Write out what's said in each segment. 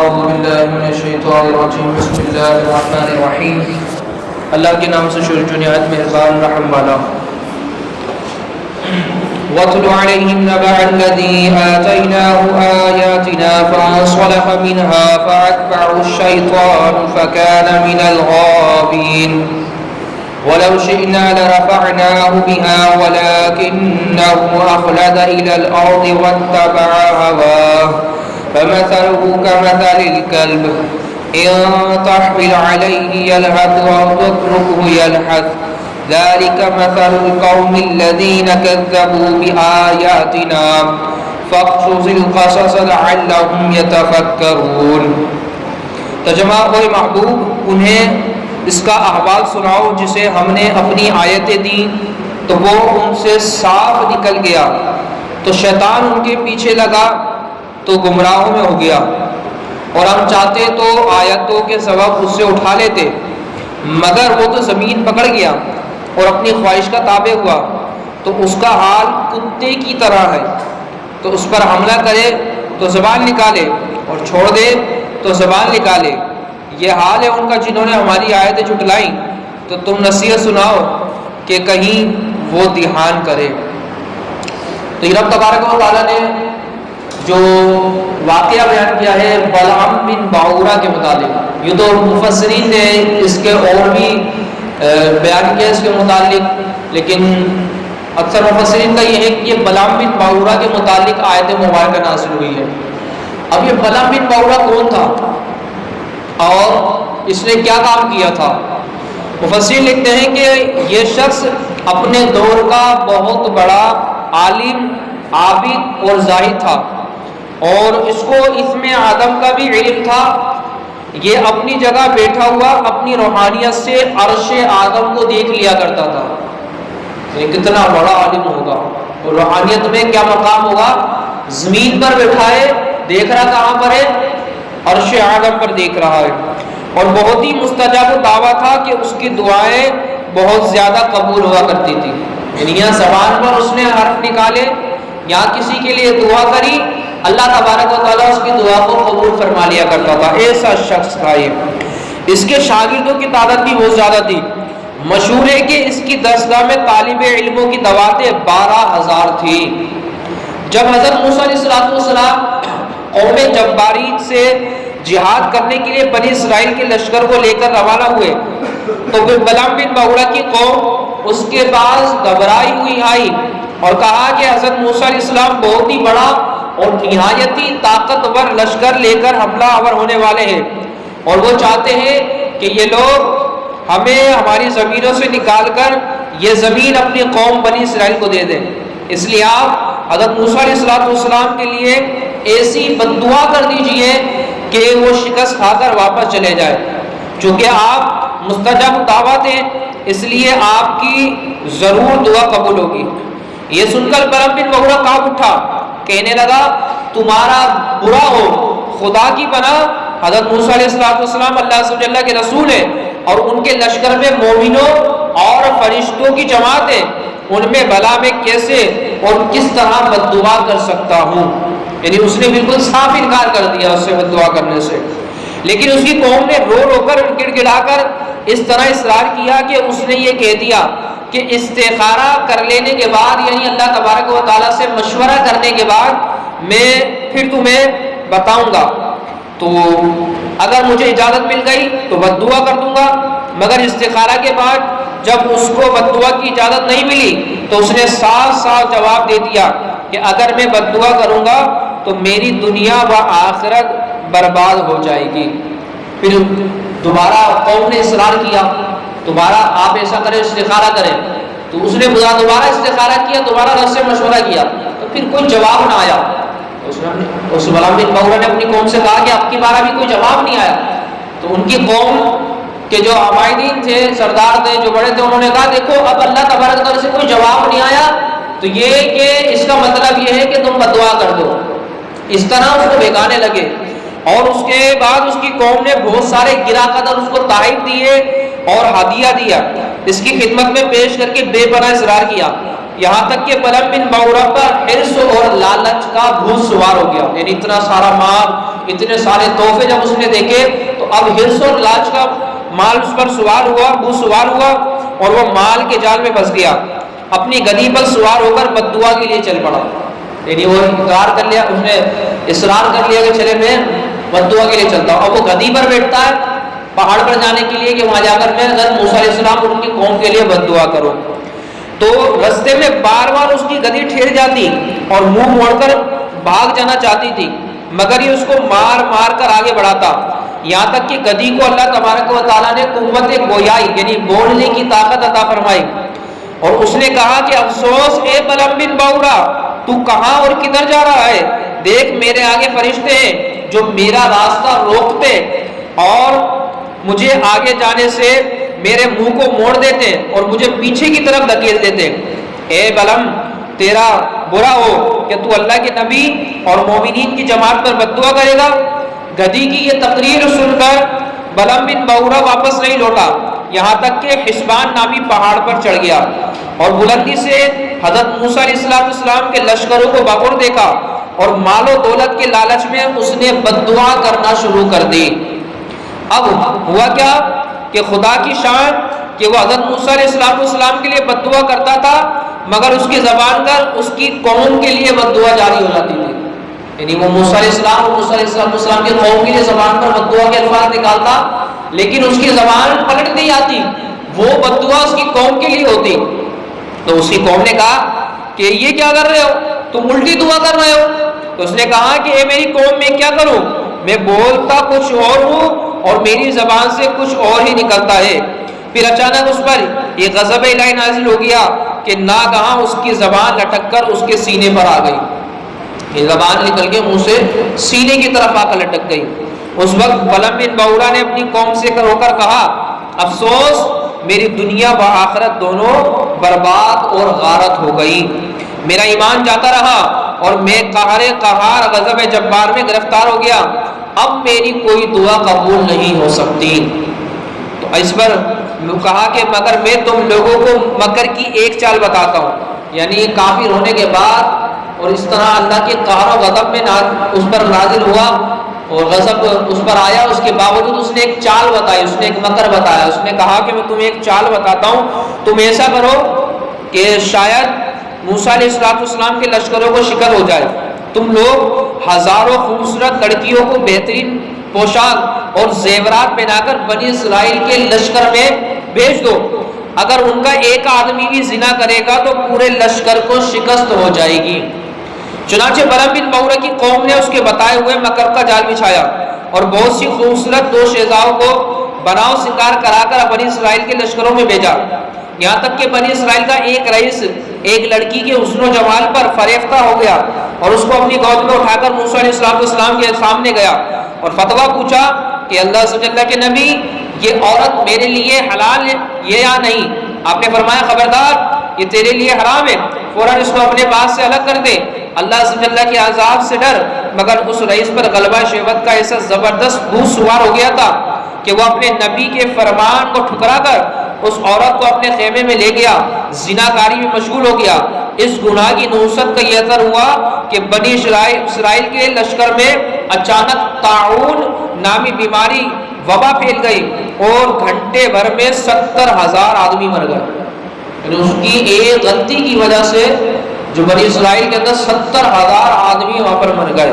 اعوذ باللہ من الشیطان الرجیم بسم اللہ الرحمن الرحیم اللہ کے نام سے شروع جو نہایت مہربان رحم والا. وَاتْلُ عَلَيْهِمْ نَبَأَ الَّذِي آتَيْنَاهُ آيَاتِنَا فَانْسَلَخَ مِنْهَا فَأَتْبَعَهُ الشَّيْطَانُ فَكَانَ مِنَ الْغَاوِينَ وَلَوْ شِئْنَا لَرَفَعْنَاهُ بِهَا وَلَكِنَّهُ أَخْلَدَ إِلَى الْأَرْضِ وَاتَّبَعَ هَوَاهُ فَمَثَلُهُ كَمَثَلِ الْكَلْبِ إِن تَحْمِلْ عَلَيْهِ يَلْهَثْ أَوْ تَتْرُكْهُ يَلْهَث ذَلِكَ مَثَلُ الْقَوْمِ الَّذِينَ كَذَّبُوا بِآيَاتِنَا فَاقْصُصِ الْقَصَصَ لَعَلَّهُمْ يَتَفَكَّرُونَ. ترجمہ: اے محبوب انہیں اس کا احوال سناؤ جسے ہم نے اپنی آیتیں دیں تو وہ ان سے صاف نکل گیا، تو شیطان ان کے پیچھے لگا تو گمراہوں میں ہو گیا، اور ہم چاہتے تو آیتوں کے سبب اس سے اٹھا لیتے، مگر وہ تو زمین پکڑ گیا اور اپنی خواہش کا تابع ہوا، تو اس کا حال کتے کی طرح ہے. تو اس پر حملہ کرے تو زبان نکالے اور چھوڑ دے تو زبان نکالے. یہ حال ہے ان کا جنہوں نے ہماری آیتیں جھٹلائیں. تو تم نصیحت سناؤ کہ کہیں وہ دھیان کرے. تو رب تبارک و تعالیٰ نے جو واقعہ بیان کیا ہے بلعام بن باعورہ کے متعلق، یہ تو مفسرین نے اس کے اور بھی بیان کیا اس کے متعلق، لیکن اکثر مفسرین کا یہ ہے کہ یہ بلعام بن باعورہ کے متعلق آیت مبارکہ نازل ہوئی ہے. اب یہ بلعام بن باعورہ کون تھا اور اس نے کیا کام کیا تھا؟ مفسرین لکھتے ہیں کہ یہ شخص اپنے دور کا بہت بڑا عالم، عابد اور زاہد تھا، اور اس کو اسم آدم کا بھی علم تھا. یہ اپنی جگہ بیٹھا ہوا اپنی روحانیت سے عرش آدم کو دیکھ لیا کرتا تھا. یہ کتنا بڑا عالم ہوگا اور روحانیت میں کیا مقام ہوگا؟ زمین پر بیٹھا ہے، دیکھ رہا کہاں پر ہے؟ عرش آدم پر دیکھ رہا ہے. اور بہت ہی مستجاب دعویٰ تھا کہ اس کی دعائیں بہت زیادہ قبول ہوا کرتی تھی. یعنی یہاں زبان پر اس نے حرف نکالے یا کسی کے لیے دعا کری، اللہ تبارک و تعالیٰ اس کی دعا کو قبول فرما لیا کرتا تھا. ایسا شخص تھا یہ. اس کے شاگردوں کی تعداد بھی بہت زیادہ تھی. مشہور ہے کہ اس کی درسگاہ میں طالب علموں کی دعوتیں 12,000 تھی. جب حضرت موسیٰ علیہ السلام قوم جبارین سے جہاد کرنے کے لیے بنی اسرائیل کے لشکر کو لے کر روانہ ہوئے تو پھر بلعام بن باعورہ کی قوم اس کے پاس گھبرائی ہوئی آئی اور کہا کہ حضرت موسیٰ علیہ السلام بہت ہی بڑا اور نہایتی طاقتور لشکر لے کر حملہ آور ہونے والے ہیں، اور وہ چاہتے ہیں کہ یہ لوگ ہمیں ہماری زمینوں سے نکال کر یہ زمین اپنی قوم بنی اسرائیل کو دے دیں. اس لیے آپ حضرت موسیٰ علیہ السلام کے لیے ایسی بددعا کر دیجئے کہ وہ شکست کھا کر واپس چلے جائے. چونکہ آپ مستجاب دعوت ہیں اس لیے آپ کی ضرور دعا قبول ہوگی. یہ سن کر بلعام بن باعورہ کانپ اٹھا، کہنے لگا تمہارا برا ہو، خدا کی پناہ حضرت موسیٰ علیہ السلام اللہ عز و جل کے رسول ہیں اور ان کے لشکر میں مومنوں اور فرشتوں کی جماعت ہے، ان میں بلا میں کیسے اور کس طرح بددعا کر سکتا ہوں. یعنی اس نے بالکل صاف انکار کر دیا اس سے بددعا کرنے سے. لیکن اس کی قوم نے رو رو کر گڑ گڑا کر اس طرح اصرار کیا کہ اس نے یہ کہہ دیا کہ استخارہ کر لینے کے بعد، یعنی اللہ تبارک و تعالیٰ سے مشورہ کرنے کے بعد میں پھر تمہیں بتاؤں گا، تو اگر مجھے اجازت مل گئی تو بددعا کر دوں گا، مگر استخارہ کے بعد جب اس کو بددعا کی اجازت نہیں ملی تو اس نے صاف صاف جواب دے دیا کہ اگر میں بددعا کروں گا تو میری دنیا و آخرت برباد ہو جائے گی. پھر دوبارہ قوم نے اصرار کیا دوبارہ آپ ایسا کریں، استخارہ کریں. تو اس نے دوبارہ استخارہ کیا، دوبارہ رب سے مشورہ کیا، تو پھر کوئی جواب نہ آیا. اس بلعام بن باعورہ نے اپنی قوم سے کہا کہ اب کی بار بھی کوئی جواب نہیں آیا. تو ان کی قوم کے جو عبائدین تھے، سردار تھے، جو بڑے تھے، انہوں نے کہا دیکھو اب اللہ تبارک و تعالیٰ سے کوئی جواب نہیں آیا تو یہ کہ اس کا مطلب یہ ہے کہ تم بددعا کر دو. اس طرح اس کو بھگانے لگے، اور اس کے بعد اس کی قوم نے بہت سارے گرا قدر اس کو تحائف دیے اور ہدیہ دیا، اس کی خدمت میں پیش کر کے بے پناہ اصرار کیا، یہاں تک کہ بلعام بن باعورہ پر حرص اور لالچ کا بھوت سوار ہو گیا. یعنی اتنا سارا مال، اتنے سارے تحفے جب اس نے دیکھے تو اب حرص اور لاج کا مال اس پر سوار ہوا، وہ سوار ہوا اور وہ مال کے جال میں پھنس گیا، اپنی گدی پر سوار ہو کر بد دعا کے لیے چل پڑا۔ یعنی وہ اقرار کر لیا، اس نے اصرار کر لیا کہ چلے میں بد دعا کے لیے چلتا ہوں۔ اب وہ گدی پر بیٹھتا ہے پہاڑ پر جانے کے لیے کہ وہاں جا کر میں حضرت موسیٰ علیہ السلام اور ان کی قوم کے لیے بد دعا کروں، تو رستے میں بار بار اس کی گدی ٹھہر جاتی اور منہ موڑ کر بھاگ جانا چاہتی تھی، مگر یہ اس کو مار مار کر آگے بڑھاتا، یہاں تک کہ گدی کو اللہ تبارک و تعالیٰ نے قوت گویائی یعنی بولنے کی طاقت عطا فرمائی، اور اس نے کہا کہ افسوس اے بلم بن باورا، تو کہاں اور کدھر جا رہا ہے؟ دیکھ میرے آگے فرشتے ہیں جو میرا راستہ روکتے اور مجھے آگے جانے سے میرے منہ کو موڑ دیتے اور مجھے پیچھے کی طرف دھکیل دیتے۔ اے بلم تیرا برا ہو کہ تو اللہ کے نبی اور مومنین کی جماعت پر بد دعا کرے گا۔ گدی کی یہ تقریر سن کر بلم بن باورا واپس نہیں لوٹا، یہاں تک کہ حسبان نامی پہاڑ پر چڑھ گیا اور بلندی سے حضرت موسیٰ علیہ السلام کے لشکروں کو بغور دیکھا اور مال و دولت کے لالچ میں اس نے بد دعا کرنا شروع کر دی۔ اب ہوا کیا کہ خدا کی شان کہ وہ حضرت موسیٰ علیہ السلام کے لیے بد دعا کرتا تھا، مگر اس کی زبان پر اس کی قوم کے لیے بد دعا جاری ہو جاتی تھی۔ یعنی وہ موسیٰ علیہ السلام اور موسیٰ علیہ السلام کی قوم کے لیے زبان پر بد دعا کے الفاظ نکالتا، لیکن اس کی زبان پلٹ نہیں آتی، وہ بد دعا اس کی قوم کے لیے ہوتی۔ تو اس کی قوم نے کہا کہ یہ کیا کر رہے ہو، تم الٹی دعا کر رہے ہو۔ تو اس نے کہا کہ اے میری قوم میں کیا کروں، میں بولتا کچھ اور ہوں اور میری زبان سے کچھ اور ہی نکلتا ہے۔ پھر اچانک اس پر یہ غضب الہی نازل ہو گیا کہ ناگہاں اس کی زبان لٹک کر اس کے سینے پر آ گئی، یہ زبان نکل کے منہ سے سینے کی طرف آ کر لٹک گئی۔ اس وقت بلم بن باورا نے اپنی قوم سے رو کر کہا افسوس میری دنیا و آخرت دونوں برباد اور غارت ہو گئی، میرا ایمان جاتا رہا اور میں قہار غضب جبار میں گرفتار ہو گیا، اب میری کوئی دعا قبول نہیں ہو سکتی۔ تو اس پر کہا کہ مگر میں تم لوگوں کو مکر کی ایک چال بتاتا ہوں، یعنی کافر ہونے کے بعد اور اس طرح اللہ کے قہر و غضب میں اس پر نازل ہوا اور غضب اس پر آیا، اس کے باوجود اس نے ایک چال بتائی، اس نے ایک مکر بتایا، اس نے کہا کہ میں تمہیں ایک چال بتاتا ہوں، تم ایسا کرو کہ شاید موسیٰ علیہ السلام کے لشکروں کو شکست ہو جائے، تم لوگ ہزاروں خوبصورت لڑکیوں کو بہترین پوشاک اور زیورات پہنا کر بنی اسرائیل کے لشکر میں بھیج دو، اگر ان کا ایک آدمی بھی زنا کرے گا تو پورے لشکر کو شکست ہو جائے گی۔ چنانچہ بلم بن باورا کی قوم نے اس کے بتائے ہوئے مکر کا جال بچھایا اور بہت سی خوبصورت دو شیزاؤں کو بناؤ شکار کرا کر بنی اسرائیل کے لشکروں میں بھیجا، یہاں تک کہ بنی اسرائیل کا ایک رئیس ایک لڑکی کے حسن و جمال پر فریفتہ ہو گیا اور اس کو اپنی گود میں اٹھا کر موسیٰ علیہ السلام کے سامنے گیا اور فتویٰ پوچھا کہ اللہ صلی اللہ کے نبی یہ عورت میرے لیے حلال ہے یہ یا نہیں؟ آپ نے فرمایا خبردار یہ تیرے لیے حرام ہے، فوراً اس کو اپنے پاس سے الگ کر دے، اللہ صلی اللہ کے عذاب سے ڈر۔ مگر اس رئیس پر غلبہ شہوت کا ایسا زبردست بھوت سوار ہو گیا تھا کہ وہ اپنے نبی کے فرمان کو ٹھکرا کر اس عورت کو اپنے خیمے میں لے گیا، زناکاری میں مشغول ہو گیا۔ اس گناہ کی نحوست کا یہ اثر ہوا کہ بنی اسرائیل کے لشکر میں اچانک طاعون نامی بیماری وبا پھیل گئی اور گھنٹے بھر میں 70,000 آدمی مر گئے، یعنی اس کی ایک غلطی کی وجہ سے جو بنی اسرائیل کے اندر 70,000 آدمی وہاں پر مر گئے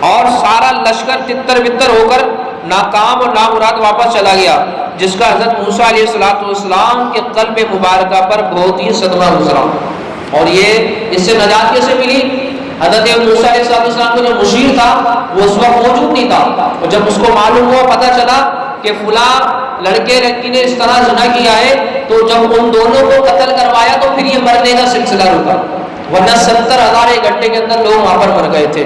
اور سارا لشکر تتر بتر ہو کر ناکام اور نامراد واپس چلا گیا، جس کا حضرت موسیٰ علیہ السلام کے قلب مبارکہ پر بہت ہی صدمہ گزرا۔ اور یہ اس سے نجات کیسے ملی؟ حضرت موسیٰ علیہ السلام کو جو مشیر تھا وہ اس وقت موجود نہیں تھا، اور جب اس کو معلوم ہوا پتہ چلا کہ فلاں لڑکے لڑکی نے اس طرح زنا کیا ہے، تو جب ان دونوں کو قتل کروایا تو پھر یہ مرنے کا سلسلہ رکا، ورنہ 70,000 ایک گھنٹے کے اندر لوگ وہاں پر مر گئے تھے۔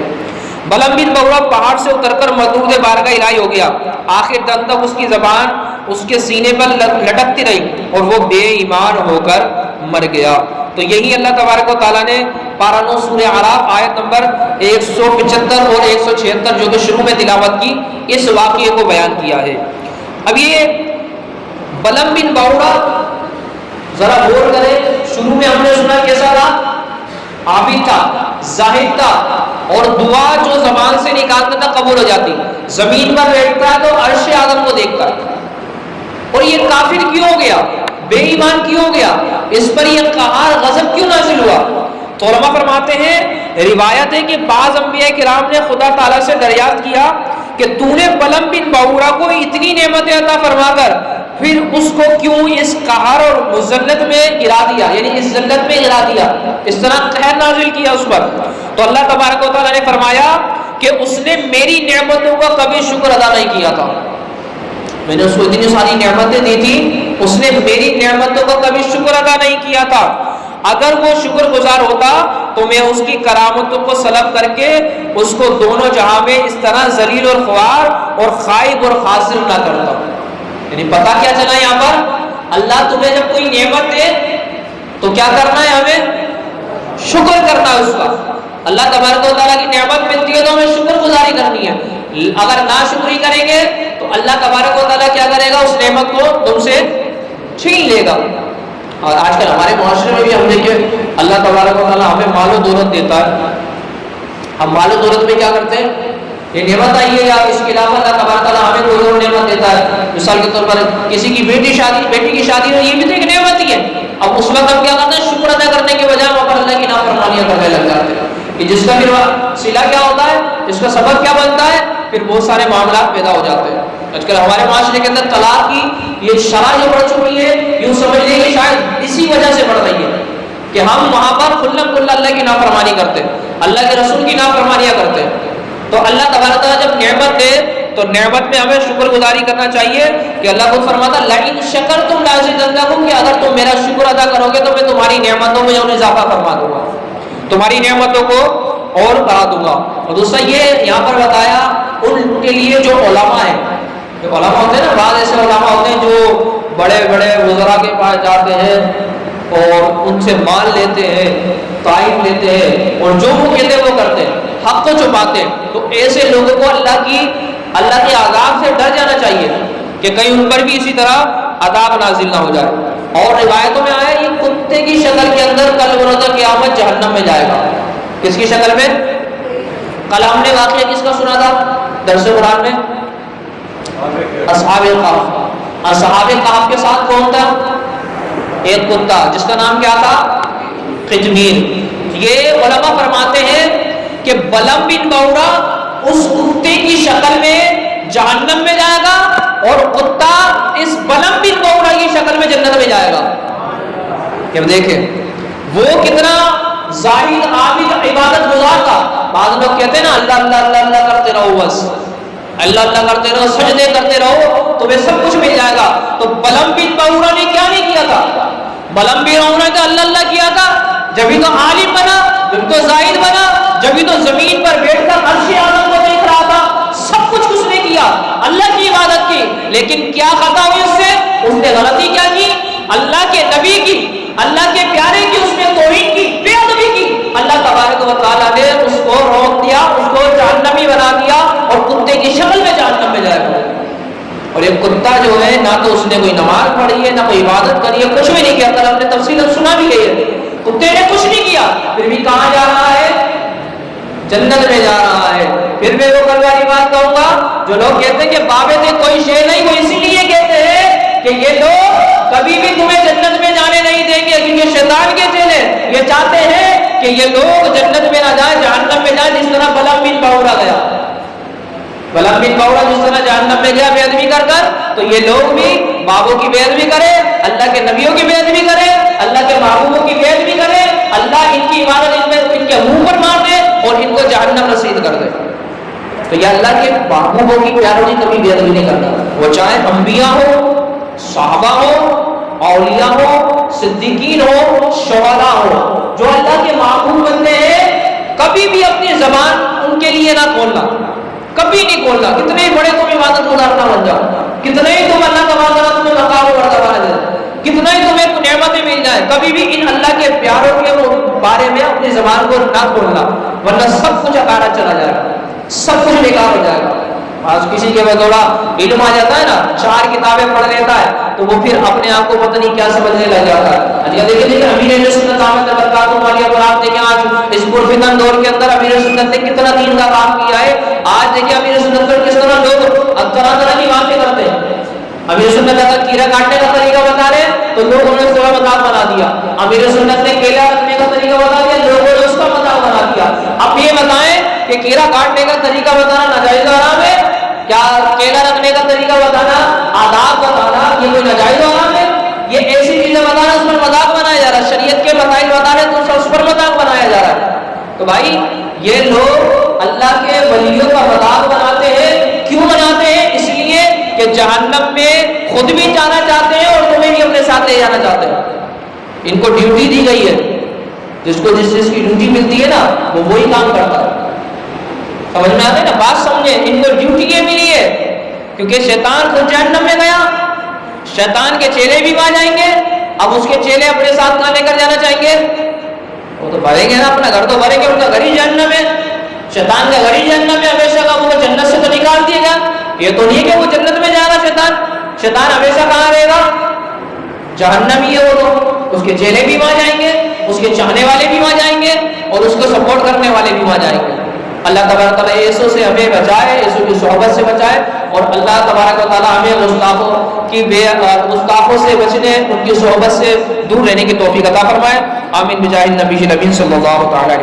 بلم بن باورا پہاڑ سے اتر کر مردود بارگاہ الہی ہو گیا، آخر دم تک اس کی زبان اس کے سینے پر لٹکتی رہی اور وہ بے ایمان ہو کر مر گیا۔ تو یہی اللہ تبارک و تعالیٰ نے پارہ 9 سورہ اعراف آیت نمبر 175 اور 176 جو کہ شروع میں تلاوت کی، اس واقعے کو بیان کیا ہے۔ اب یہ بلم بن باورا ذرا غور کریں، شروع میں ہم نے سنا کیسا تھا؟ عابد تھا، زاہد تھا اور دعا جو زبان سے نکالتا تھا قبول ہو جاتی. زمین پر بیٹھتا تو عرش اعظم کو دیکھتا. اور یہ کافر کیوں ہو گیا, بے ایمان کیوں ہو گیا, اس پر یہ قہار غضب کیوں نازل ہوا؟ تو علماء فرماتے ہیں, روایت ہے کہ بعض انبیاء کرام نے خدا تعالیٰ سے دریافت کیا کہ تو نے بلم بن باورا کو اتنی نعمتیں عطا فرما کر پھر اس کو کیوں اس قہر اور مذلت میں گرا دیا, یعنی اس ذلت میں گرا دیا, اس طرح قہر نازل کیا اس پر. تو اللہ تبارک و تعالیٰ نے فرمایا کہ اس نے میری نعمتوں کا کبھی شکر ادا نہیں کیا تھا. میں نے اس کو اتنی ساری نعمتیں دی تھی, اس نے میری نعمتوں کا کبھی شکر ادا نہیں کیا تھا. اگر وہ شکر گزار ہوتا تو میں اس کی کرامتوں کو سلب کر کے اس کو دونوں جہاں میں اس طرح ذلیل اور خوار اور خائب اور خاسر نہ کرتا. یعنی پتہ کیا چلا یہاں پر, اللہ تمہیں جب کوئی نعمت دے تو کیا کرنا ہے, ہمیں شکر کرنا ہے اس کا. اللہ تبارک و تعالیٰ کی نعمت ملتی ہے تو ہمیں شکر گزاری کرنی ہے. اگر ناشکری کریں گے تو اللہ تبارک و تعالیٰ کیا کرے گا, اس نعمت کو تم سے چھین لے گا. اور آج کل ہمارے معاشرے میں بھی ہم دیکھیں, اللہ تبارک و تعالیٰ ہمیں مال و دولت دیتا ہے, ہم مال و دولت میں کیا کرتے ہیں, یہ نعمت آئی ہے, یا اس کے علاوہ اللہ تبارک و تعالیٰ ہمیں کوئی اور نعمت دیتا ہے. مثال کے طور پر کسی کی بیٹی کی شادی ہو, یہ بھی تو ایک نعمت ہی ہے. اب اس وقت ہم کیا کرتے ہیں, شکر ادا کرنے کے بجائے وہاں پر اللہ کی نافرمانیاں کرنے لگ جاتے ہیں, کہ جس کا پھر صلہ کیا ہوتا ہے, جس کا سبب کیا بنتا ہے, پھر بہت سارے معاملات پیدا ہو جاتے ہیں. آج کل ہمارے معاشرے کے اندر طلاق کی یہ شرح جو بڑھ چکی ہے, یوں سمجھ لیں کہ شاید اسی وجہ سے بڑھ رہی ہے کہ ہم وہاں پر کھلم کھلا اللہ کی نافرمانی کرتے ہیں, اللہ کے رسول کی نافرمانیاں کرتے ہیں. تو اللہ تبارک تعالیٰ جب نعمت دے تو نعمت میں ہمیں شکر گزاری کرنا چاہیے, کہ اللہ خود فرماتا لئن شکرتم لازیدنکم, کہ اگر تم میرا شکر ادا کرو گے تو میں تمہاری نعمتوں میں اضافہ فرما دوں گا, تمہاری نعمتوں کو اور بڑھا دوں گا. اور دوسرا یہ یہاں پر بتایا ان کے لیے جو علماء ہیں, جو علماء ہوتے ہیں نا, بعض ایسے علماء ہوتے ہیں جو بڑے بڑے وزراء کے پاس جاتے ہیں اور ان سے مال لیتے ہیں, تعریف لیتے ہیں, اور جو وہ کہتے ہیں وہ کرتے ہیں, حق کو چھپاتے ہیں. تو ایسے لوگوں کو اللہ کے عذاب سے ڈر جانا چاہیے کہ کہیں ان پر بھی اسی طرح عذاب نازل نہ ہو جائے. اور روایتوں میں آیا یہ کتے کی شکل کے اندر کل بروز قیامت جہنم میں جائے گا. کس کی شکل میں؟ کل ہم نے واقعہ کس کا سنا تھا درس قرآن میں, اصحاب کہف. اصحاب کہف کے ساتھ کون تھا؟ ایک کتا جس کا نام کیا تھا, قجمیر. یہ علماء فرماتے ہیں کہ بلم بن باورا اس کتے کی شکل میں جہنم میں جائے گا اور کتا اس بلم بن باورا کی شکل میں جنت میں جائے گا. کہ دیکھیں وہ کتنا زاہد عابد عبادت گزار تھا. بعض لوگ کہتے ہیں نا اللہ اللہ اللہ اللہ کرتے رہو, بس اللہ اللہ کرتے رہو, سجدے کرتے رہو, تمہیں سب کچھ مل جائے گا. تو بلم بن باورا نے کیا نہیں کیا تھا, بلم بن باورا نے اللہ اللہ کیا تھا, جبھی تو عالم بنا, جبھی تو زاہد بنا, جبھی تو زمین پر بیٹھ کر عرش اعظم کو دیکھ رہا تھا. سب کچھ اس نے کیا, اللہ کی عبادت کی, لیکن کیا خطا ہوئی اس سے, اس نے غلطی کیا کی, اللہ کے نبی کی, اللہ کے پیارے کی اس نے توہین کی, بے ادبی کی. اللہ تبارک و تعالیٰ نے اس کو روک دیا, اس کو جہنمی بنا دیا اور کتے کی شکل میں جہنم میں جائے گا. اور یہ کتا جو ہے نہ تو اس نے کوئی نماز پڑھی ہے, نہ کوئی عبادت کری ہے, کچھ بھی نہیں کیا. کل ہم نے تفصیل سنا بھی ہے, کتے نے کچھ نہیں کیا, پھر بھی کہاں جا رہا ہے, جنت میں جا رہا ہے. پھر میں وہ کل والی بات کہوں گا, جو لوگ کہتے ہیں کہ بابے سے کوئی شے نہیں, وہ اسی لیے کہتے ہیں کہ یہ لوگ کبھی بھی تمہیں جنت میں جانے نہیں دیں گے, کیونکہ شیطان کے چیلے یہ چاہتے ہیں کہ یہ لوگ جنت میں نہ جائیں, جہنم میں جائیں, جس طرح بلم بن باورا گیا. بلم بن باورا جس طرح جہنم میں گیا بے ادبی کر کر, تو یہ لوگ بھی بابوں کی بے ادبی کرے, اللہ کے نبیوں کی بے ادبی کرے, اللہ کے محبوبوں کی بے ادبی کرے, اللہ ان کی عبادت ان کے منہ پر مار دے اور ان کو جہنم رسید کر دے. تو یہ اللہ کے محبوبوں کی پیاروں کی کبھی بے ادبی نہیں کرتا, وہ چاہے انبیاء ہو, صحابہ ہو, اولیاء ہو, صدیقین ہو, شہداء ہو, جو اللہ کے محبوب بندے ہیں, کبھی بھی اپنی زبان ان کے لیے نہ کھولنا, کبھی نہیں کھولنا. کتنے بڑے تم عبادت گزار نہ بن جاؤ, کتنے ہی تم اللہ تبارک و تمہیں مقام و مرتبہ دے, کتنا ہی تمہیں نعمتیں مل جائیں, کبھی بھی ان اللہ کے پیاروں کے بارے میں اپنی زبان کو نہ کھولنا, ورنہ سب کچھ اکاڑا چلا جائے گا, سب کچھ بیکار ہو جائے گا. آج کسی کے بعد تھوڑا علم آ جاتا ہے نا، 4 کتابیں پڑھ لیتا ہے تو وہ پھر اپنے آپ کو پتہ نہیں کیا سمجھنے لگ جاتا ہے۔ آج دیکھیں امیر اہل سنت دامت برکاتہم علیہ پر آپ دیکھیں آج اس پرفتن دور کے اندر امیر سنت نے کتنا دین کا کام کیا ہے۔ آج دیکھیں امیر سنت پر کس طرح لوگ طرح طرح کی باتیں کرتے ہیں۔ امیر سنت اگر کیڑا کاٹنے کا طریقہ بتا رہے تو لوگوں نے اس کا مذاق بنا دیا۔ امیر سنت نے کیلا رکھنے کا طریقہ بتا دیا، لوگوں نے اس کا مذاق بنا دیا۔ اب یہ بتائیں کہ کیڑا کاٹنے کا طریقہ بتانا ناجائز حرام ہے؟ کیا کیلا رکھنے کا طریقہ بتانا، آداب بتانا یہ کوئی ناجائز حرام ہے؟ یہ ایسی چیزیں بتانا اس پر مذاق بنایا جا رہا ہے، شریعت کے مسائل بتا رہے تو اس پر مذاق بنایا جا رہا ہے۔ تو بھائی یہ لوگ اللہ کے ولیوں کا مذاق بناتے ہیں، کیوں بناتے ہیں؟ اس لیے کہ جہنم میں خود بھی جانا چاہتے ہیں اور تمہیں بھی اپنے ساتھ لے جانا چاہتے ہیں۔ ان کو ڈیوٹی دی گئی ہے، جس کو جس چیز کی ڈیوٹی ملتی ہے نا وہ وہی کام کرتا ہے۔ سمجھ میں آتا ہے نا بات؟ سمجھے، ان کو ڈیوٹی یہ ملی ہے کیونکہ شیطان خود جہنم میں گیا، شیطان کے چیلے بھی وہاں جائیں گے، اب اس کے چیلے اپنے ساتھ کہاں لے کر جانا چاہیں گے؟ وہ تو بھریں گے نا، اپنا گھر تو بھریں گے، ان کا گھر ہی جہنم ہے، شیطان کا گھر ہی جہنم ہے ہمیشہ کا۔ وہ جنت سے تو نکال دیے گا، یہ تو نہیں کہ وہ جنت میں جا رہا شیطان ہمیشہ کہاں رہے گا؟ جہنم ہی ہے وہ تو۔ اس کے چیلے بھی وہاں جائیں گے، اس کے چاہنے والے بھی وہاں جائیں گے اور اس کو سپورٹ کرنے والے بھی وہاں جائیں گے۔ اللہ تبارک و تعالیٰ یسوع سے ہمیں بچائے، یسوع کی صحبت سے بچائے، اور اللہ تبارک و تعالیٰ ہمیں گستاخوں سے بچنے، ان کی صحبت سے دور رہنے کی توفیق عطا فرمائے۔ آمین بجاہ النبی صلی اللہ تعالیٰ علیہ وسلم۔